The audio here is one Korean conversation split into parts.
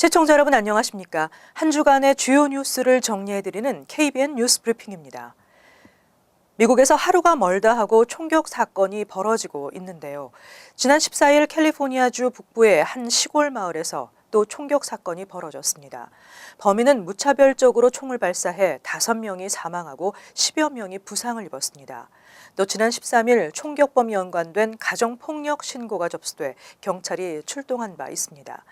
시청자 여러분 안녕하십니까? 한 주간의 주요 뉴스를 정리해드리는 KBN 뉴스 브리핑입니다. 미국에서 하루가 멀다 하고 총격 사건이 벌어지고 있는데요. 지난 14일 캘리포니아주 북부의 한 시골 마을에서 또 총격 사건이 벌어졌습니다. 범인은 무차별적으로 총을 발사해 5명이 사망하고 10여 명이 부상을 입었습니다. 또 지난 13일 총격범이 연관된 가정폭력 신고가 접수돼 경찰이 출동한 바 있습니다.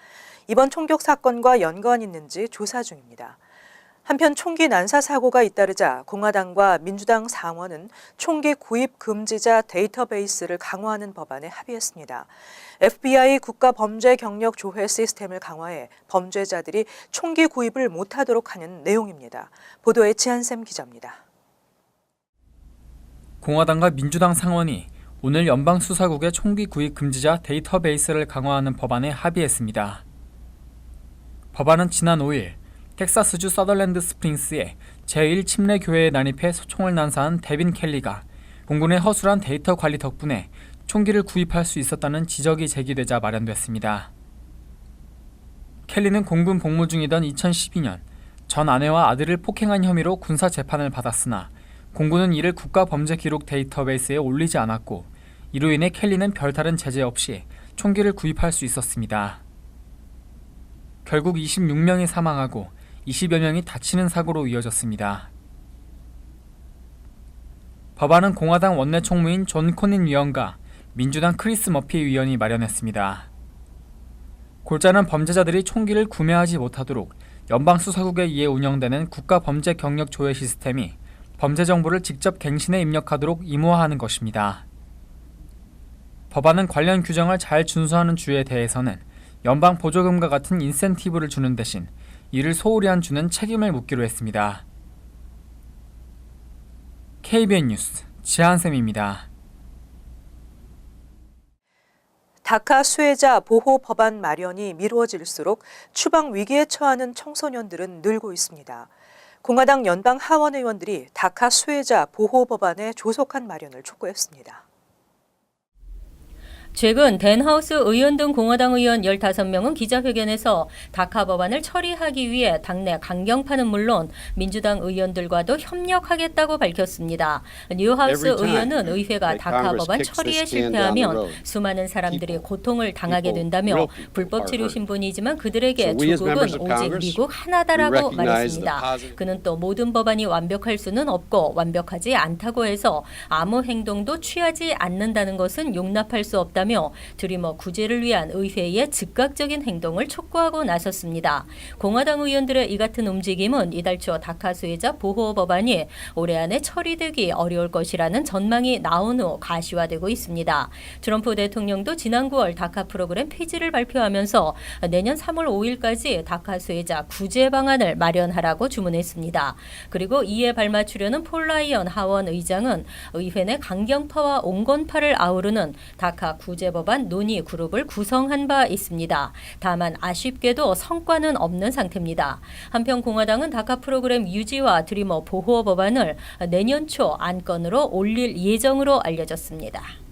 이번 총격 사건과 연관이 있는지 조사 중입니다. 한편 총기 난사 사고가 잇따르자 공화당과 민주당 상원은 총기 구입 금지자 데이터베이스를 강화하는 법안에 합의했습니다. FBI 국가범죄경력조회 시스템을 강화해 범죄자들이 총기 구입을 못하도록 하는 내용입니다. 보도에 지한샘 기자입니다. 공화당과 민주당 상원이 오늘 연방수사국의 총기 구입 금지자 데이터베이스를 강화하는 법안에 합의했습니다. 법안은 지난 5일 텍사스주 서덜랜드 스프링스의 제1침례교회에 난입해 총을 난사한 데빈 켈리가 공군의 허술한 데이터 관리 덕분에 총기를 구입할 수 있었다는 지적이 제기되자 마련됐습니다. 켈리는 공군 복무 중이던 2012년 전 아내와 아들을 폭행한 혐의로 군사 재판을 받았으나 공군은 이를 국가범죄기록 데이터베이스에 올리지 않았고 이로 인해 켈리는 별다른 제재 없이 총기를 구입할 수 있었습니다. 결국 26명이 사망하고 20여 명이 다치는 사고로 이어졌습니다. 법안은 공화당 원내 총무인 존 코닌 위원과 민주당 크리스 머피 위원이 마련했습니다. 골자는 범죄자들이 총기를 구매하지 못하도록 연방수사국에 의해 운영되는 국가범죄경력조회 시스템이 범죄 정보를 직접 갱신해 입력하도록 의무화하는 것입니다. 법안은 관련 규정을 잘 준수하는 주에 대해서는 연방 보조금과 같은 인센티브를 주는 대신 이를 소홀히 한 주는 책임을 묻기로 했습니다. KBN 뉴스 지한샘입니다. 다카 수혜자 보호 법안 마련이 미루어질수록 추방 위기에 처하는 청소년들은 늘고 있습니다. 공화당 연방 하원 의원들이 다카 수혜자 보호 법안의 조속한 마련을 촉구했습니다. 최근 댄하우스 의원 등 공화당 의원 15명은 기자회견에서 다카 법안을 처리하기 위해 당내 강경파는 물론 민주당 의원들과도 협력하겠다고 밝혔습니다. 뉴하우스 의원은 의회가 다카 법안 처리에 실패하면 수많은 사람들이 고통을 당하게 된다며 불법 체류 신분이지만 그들에게 조국은 오직 미국 하나다라고 말했습니다. 그는 또 모든 법안이 완벽할 수는 없고 완벽하지 않다고 해서 아무 행동도 취하지 않는다는 것은 용납할 수 없다 드리머 구제를 위한 의회의 즉각적인 행동을 촉구하고 나섰습니다. 공화당 의원들의 이 같은 움직임은 이달 초 다카 수혜자 보호 법안이 올해 안에 처리되기 어려울 것이라는 전망이 나온 후 가시화되고 있습니다. 트럼프 대통령도 지난 9월 다카 프로그램 폐지를 발표하면서 내년 3월 5일까지 다카 수혜자 구제 방안을 마련하라고 주문했습니다. 그리고 이에 발맞추려는 폴 라이언 하원 의장은 의회 내 강경파와 온건파를 아우르는 다카 구제법안 논의 그룹을 구성한 바 있습니다. 다만 아쉽게도 성과는 없는 상태입니다. 한편 공화당은 다카 프로그램 유지와 드리머 보호 법안을 내년 초 안건으로 올릴 예정으로 알려졌습니다.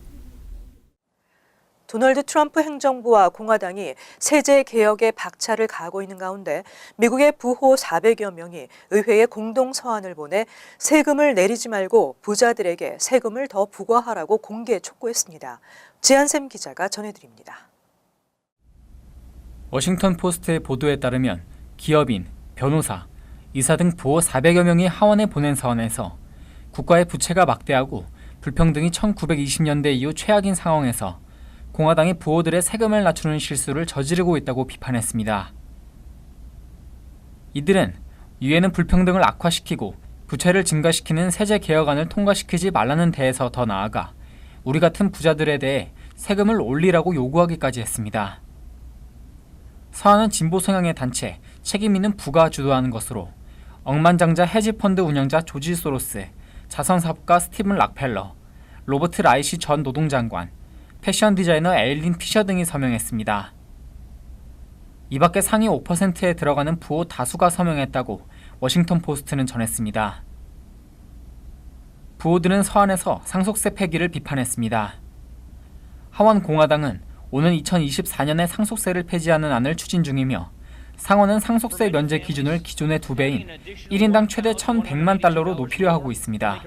도널드 트럼프 행정부와 공화당이 세제 개혁에 박차를 가하고 있는 가운데 미국의 부호 400여 명이 의회에 공동 서한을 보내 세금을 내리지 말고 부자들에게 세금을 더 부과하라고 공개 촉구했습니다. 지한샘 기자가 전해드립니다. 워싱턴 포스트의 보도에 따르면 기업인, 변호사, 의사 등 부호 400여 명이 하원에 보낸 서한에서 국가의 부채가 막대하고 불평등이 1920년대 이후 최악인 상황에서 공화당이 부호들의 세금을 낮추는 실수를 저지르고 있다고 비판했습니다. 이들은 유엔은 불평등을 악화시키고 부채를 증가시키는 세제 개혁안을 통과시키지 말라는 데에서 더 나아가 우리 같은 부자들에 대해 세금을 올리라고 요구하기까지 했습니다. 서한은 진보 성향의 단체 책임 있는 부가 주도하는 것으로 억만장자 헤지펀드 운영자 조지 소로스, 자선사업가 스티븐 락펠러, 로버트 라이시 전 노동장관, 패션 디자이너 에일린 피셔 등이 서명했습니다. 이 밖에 상위 5%에 들어가는 부호 다수가 서명했다고 워싱턴 포스트는 전했습니다. 부호들은 서한에서 상속세 폐기를 비판했습니다. 하원 공화당은 오는 2024년에 상속세를 폐지하는 안을 추진 중이며 상원은 상속세 면제 기준을 기존의 2배인 1인당 최대 1,100만 달러로 높이려 하고 있습니다.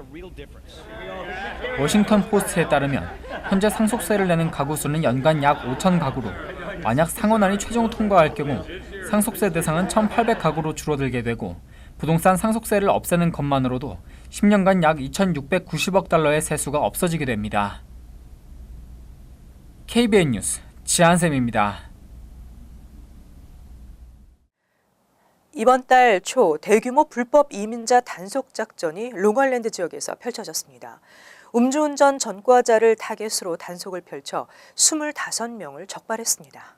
워싱턴 포스트에 따르면 현재 상속세를 내는 가구 수는 연간 약 5천 가구로 만약 상원안이 최종 통과할 경우 상속세 대상은 1,800가구로 줄어들게 되고 부동산 상속세를 없애는 것만으로도 10년간 약 2,690억 달러의 세수가 없어지게 됩니다. KBN 뉴스 지한샘입니다. 이번 달 초 대규모 불법 이민자 단속 작전이 롱아일랜드 지역에서 펼쳐졌습니다. 음주운전 전과자를 타겟으로 단속을 펼쳐 25명을 적발했습니다.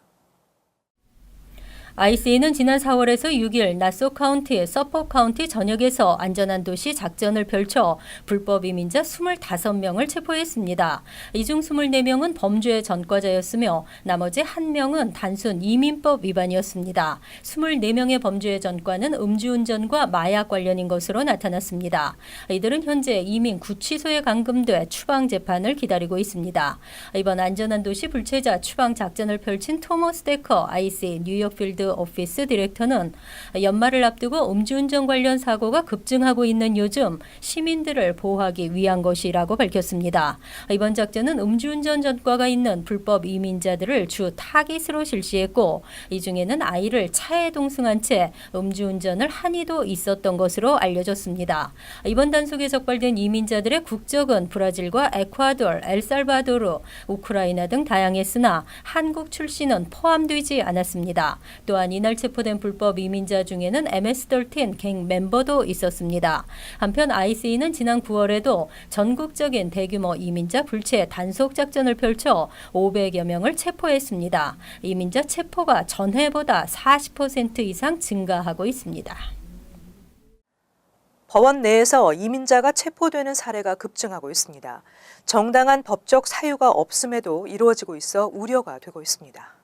IC는 지난 4월에서 6일 나소 카운티, 서퍼 카운티 전역에서 안전한 도시 작전을 펼쳐 불법 이민자 25명을 체포했습니다. 이 중 24명은 범죄 전과자였으며 나머지 1명은 단순 이민법 위반이었습니다. 24명의 범죄 전과는 음주운전과 마약 관련인 것으로 나타났습니다. 이들은 현재 이민 구치소에 감금돼 추방 재판을 기다리고 있습니다. 이번 안전한 도시 불체자 추방 작전을 펼친 토머스 데커 IC 뉴욕 필드 오피스 디렉터는 연말을 앞두고 음주운전 관련 사고가 급증하고 있는 요즘 시민들을 보호하기 위한 것이라고 밝혔습니다. 이번 작전은 음주운전 전과가 있는 불법 이민자들을 주 타깃으로 실시했고 이 중에는 아이를 차에 동승한 채 음주운전을 한 이도 있었던 것으로 알려졌습니다. 이번 단속에 적발된 이민자들의 국적은 브라질과 에콰도르, 엘살바도르, 우크라이나 등 다양했으나 한국 출신은 포함되지 않았습니다. 또한 이날 체포된 불법 이민자 중에는 MS-13 갱 멤버도 있었습니다. 한편 IC는 지난 9월에도 전국적인 대규모 이민자 불체 단속 작전을 펼쳐 500여 명을 체포했습니다. 이민자 체포가 전해보다 40% 이상 증가하고 있습니다. 법원 내에서 이민자가 체포되는 사례가 급증하고 있습니다. 정당한 법적 사유가 없음에도 이루어지고 있어 우려가 되고 있습니다.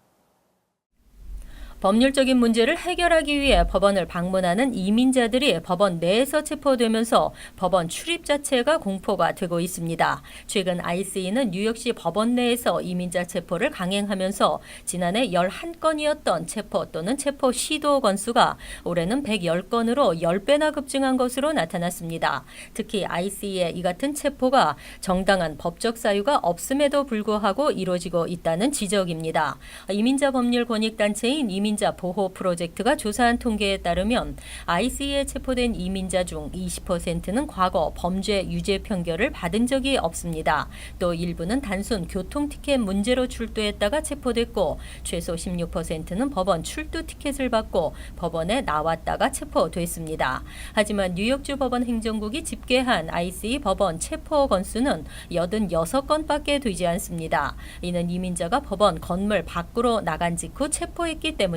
법률적인 문제를 해결하기 위해 법원을 방문하는 이민자들이 법원 내에서 체포되면서 법원 출입 자체가 공포가 되고 있습니다. 최근 IC는 뉴욕시 법원 내에서 이민자 체포를 강행하면서 지난해 11건이었던 체포 또는 체포 시도 건수가 올해는 110건으로 10배나 급증한 것으로 나타났습니다. 특히 IC의 이 같은 체포가 정당한 법적 사유가 없음에도 불구하고 이루어지고 있다는 지적입니다. 이민자 법률 권익단체인 이민자 보호 프로젝트가 조사한 통계에 따르면 IC에 체포된 이민자 중 20%는 과거 범죄 유죄 판결을 받은 적이 없습니다. 또 일부는 단순 교통티켓 문제로 출두했다가 체포됐고 최소 16%는 법원 출두 티켓을 받고 법원에 나왔다가 체포됐습니다. 하지만 뉴욕주 법원 행정국이 집계한 IC 법원 체포 건수는 86건밖에 되지 않습니다. 이는 이민자가 법원 건물 밖으로 나간 직후 체포했기 때문입니다.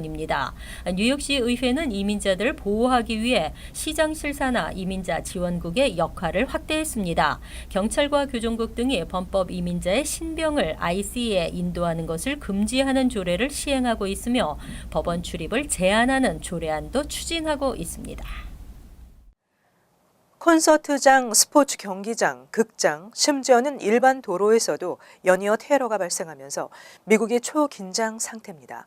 뉴욕시 의회는 이민자들을 보호하기 위해 시장실사나 이민자 지원국의 역할을 확대했습니다. 경찰과 교정국 등이 범법 이민자의 신병을 IC에 인도하는 것을 금지하는 조례를 시행하고 있으며 법원 출입을 제한하는 조례안도 추진하고 있습니다. 콘서트장, 스포츠 경기장, 극장, 심지어는 일반 도로에서도 연이어 테러가 발생하면서 미국이 초긴장 상태입니다.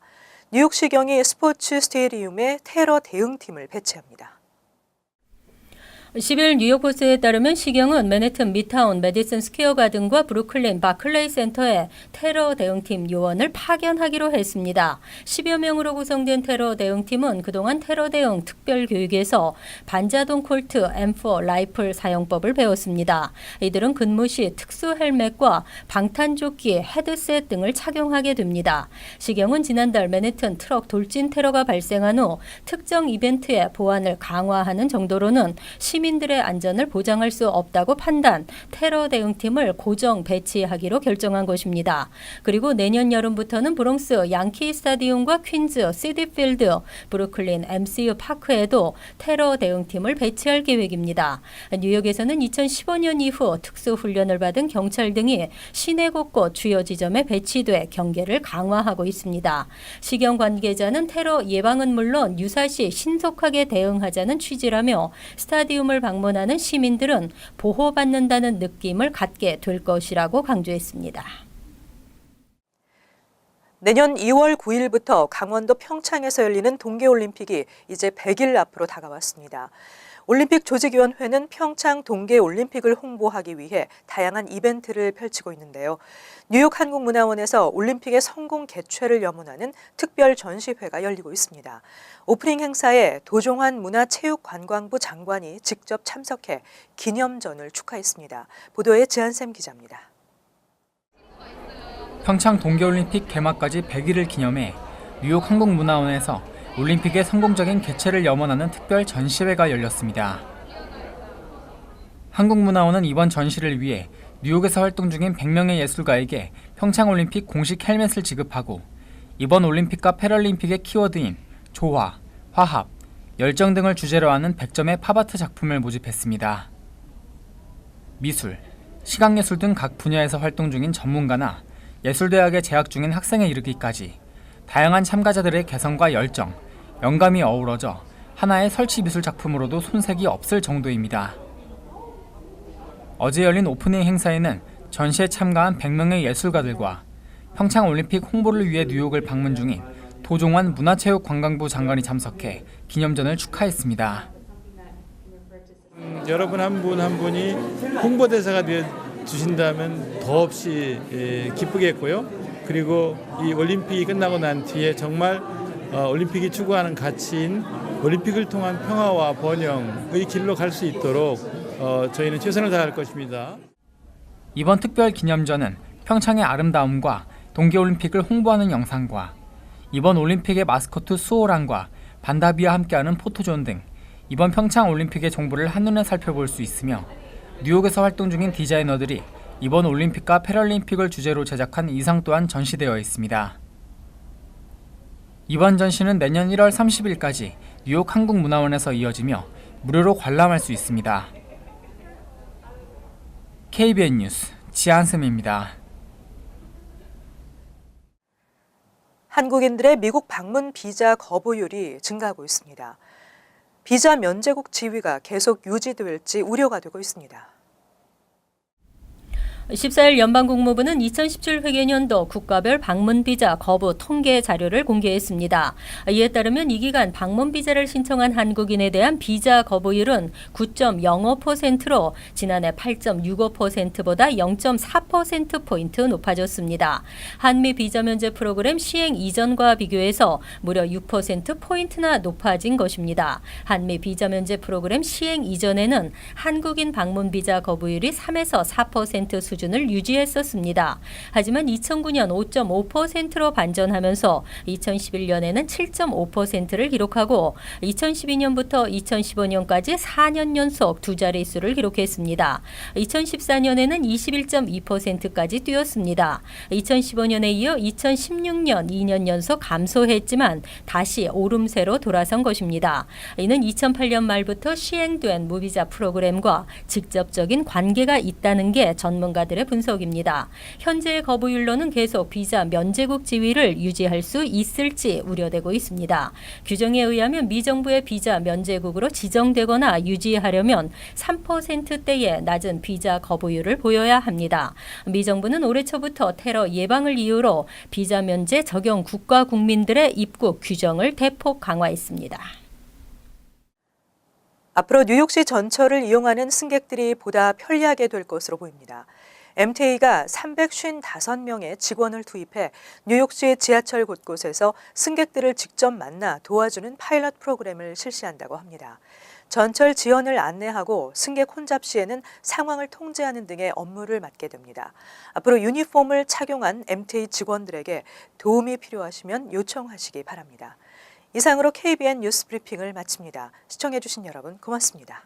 뉴욕시경이 스포츠 스테디움에 테러 대응팀을 배치합니다. 10일 뉴욕포스트에 따르면 시경은 맨해튼 미드타운 메디슨 스퀘어 가든과 브루클린 바클레이 센터에 테러 대응팀 요원을 파견하기로 했습니다. 10여 명으로 구성된 테러 대응팀은 그동안 테러 대응 특별 교육에서 반자동 콜트 M4 라이플 사용법을 배웠습니다. 이들은 근무 시 특수 헬멧과 방탄조끼, 헤드셋 등을 착용하게 됩니다. 시경은 지난달 맨해튼 트럭 돌진 테러가 발생한 후 특정 이벤트의 보안을 강화하는 정도로는 시민들의 안전을 보장할 수 없다고 판단, 테러 대응팀을 고정 배치하기로 결정한 것입니다. 그리고 내년 여름부터는 브롱스 양키 스타디움과 퀸즈 시티필드, 브루클린 MCU 파크에도 테러 대응팀을 배치할 계획입니다. 뉴욕에서는 2015년 이후 특수훈련을 받은 경찰 등이 시내 곳곳 주요 지점에 배치돼 경계를 강화하고 있습니다. 시경 관계자는 테러 예방은 물론 유사시 신속하게 대응하자는 취지라며 스타디움을 방문하는 시민들은 보호받는다는 느낌을 갖게 될 것이라고 강조했습니다. 내년 2월 9일부터 강원도 평창에서 열리는 동계올림픽이 이제 100일 앞으로 다가왔습니다. 올림픽 조직위원회는 평창 동계올림픽을 홍보하기 위해 다양한 이벤트를 펼치고 있는데요. 뉴욕 한국문화원에서 올림픽의 성공 개최를 염원하는 특별 전시회가 열리고 있습니다. 오프닝 행사에 도종환 문화체육관광부 장관이 직접 참석해 기념전을 축하했습니다. 보도에 지한샘 기자입니다. 평창 동계올림픽 개막까지 100일을 기념해 뉴욕 한국문화원에서 올림픽의 성공적인 개최를 염원하는 특별 전시회가 열렸습니다. 한국문화원은 이번 전시를 위해 뉴욕에서 활동 중인 100명의 예술가에게 평창올림픽 공식 헬멧을 지급하고 이번 올림픽과 패럴림픽의 키워드인 조화, 화합, 열정 등을 주제로 하는 100점의 팝아트 작품을 모집했습니다. 미술, 시각예술 등 각 분야에서 활동 중인 전문가나 예술대학에 재학 중인 학생에 이르기까지 다양한 참가자들의 개성과 열정, 영감이 어우러져 하나의 설치 미술 작품으로도 손색이 없을 정도입니다. 어제 열린 오프닝 행사에는 전시에 참가한 100명의 예술가들과 평창올림픽 홍보를 위해 뉴욕을 방문 중인 도종환 문화체육관광부 장관이 참석해 기념전을 축하했습니다. 여러분 한 분 한 분이 홍보대사가 되어 주신다면 더없이 기쁘겠고요. 그리고 이 올림픽이 끝나고 난 뒤에 정말 올림픽이 추구하는 가치인 올림픽을 통한 평화와 번영의 길로 갈 수 있도록 저희는 최선을 다할 것입니다. 이번 특별 기념전은 평창의 아름다움과 동계올림픽을 홍보하는 영상과 이번 올림픽의 마스코트 수호랑과 반다비와 함께하는 포토존 등 이번 평창 올림픽의 정보를 한눈에 살펴볼 수 있으며 뉴욕에서 활동 중인 디자이너들이 이번 올림픽과 패럴림픽을 주제로 제작한 의상 또한 전시되어 있습니다. 이번 전시는 내년 1월 30일까지 뉴욕 한국문화원에서 이어지며 무료로 관람할 수 있습니다. KBN 뉴스 지한샘입니다. 한국인들의 미국 방문 비자 거부율이 증가하고 있습니다. 비자 면제국 지위가 계속 유지될지 우려가 되고 있습니다. 14일 연방국무부는 2017 회계년도 국가별 방문 비자 거부 통계 자료를 공개했습니다. 이에 따르면 이 기간 방문 비자를 신청한 한국인에 대한 비자 거부율은 9.05%로 지난해 8.65%보다 0.4%포인트 높아졌습니다. 한미 비자 면제 프로그램 시행 이전과 비교해서 무려 6%포인트나 높아진 것입니다. 한미 비자 면제 프로그램 시행 이전에는 한국인 방문 비자 거부율이 3에서 4% 수준을 유지했었습니다. 하지만 2009년 5.5%로 반전하면서 2011년에는 7.5%를 기록하고 2012년부터 2015년까지 4년 연속 두 자릿수를 기록했습니다. 2014년에는 21.2%까지 뛰었습니다. 2015년에 이어 2016년 2년 연속 감소했지만 다시 오름세로 돌아선 것입니다. 이는 2008년 말부터 시행된 무비자 프로그램과 직접적인 관계가 있다는 게 전문가들의 분석입니다. 현재의 거부율로는 계속 비자 면제국 지위를 유지할 수 있을지 우려되고 있습니다. 규정에 의하면 미정부의 비자 면제국으로 지정되거나 유지하려면 3%대의 낮은 비자 거부율을 보여야 합니다. 미정부는 올해 초부터 테러 예방을 이유로 비자 면제 적용 국가 국민들의 입국 규정을 대폭 강화했습니다. 앞으로 뉴욕시 전철을 이용하는 승객들이 보다 편리하게 될 것으로 보입니다. MTA가 355명의 직원을 투입해 뉴욕시 지하철 곳곳에서 승객들을 직접 만나 도와주는 파일럿 프로그램을 실시한다고 합니다. 전철 지연을 안내하고 승객 혼잡 시에는 상황을 통제하는 등의 업무를 맡게 됩니다. 앞으로 유니폼을 착용한 MTA 직원들에게 도움이 필요하시면 요청하시기 바랍니다. 이상으로 KBN 뉴스 브리핑을 마칩니다. 시청해주신 여러분 고맙습니다.